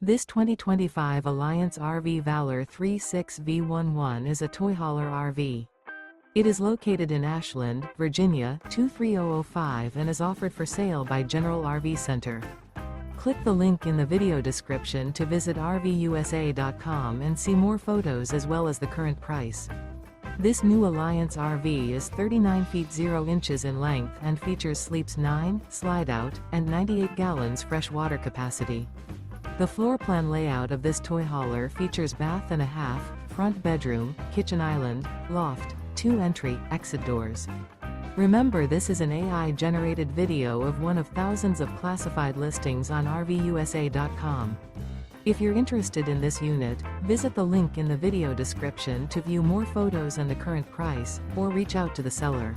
This 2025 Alliance RV Valor 36V11 is a toy hauler RV. It is located in Ashland, Virginia, 23005 and is offered for sale by General RV Center. Click the link in the video description to visit RVUSA.com and see more photos as well as the current price. This new Alliance RV is 39 feet 0 inches in length and features sleeps 9, Slideout, and 98 gallons fresh water capacity. The floor plan layout of this toy hauler features bath and a half, front bedroom, kitchen island, loft, 2 entry/exit doors. Remember, this is an AI-generated video of one of thousands of classified listings on RVUSA.com. If you're interested in this unit, visit the link in the video description to view more photos and the current price, or reach out to the seller.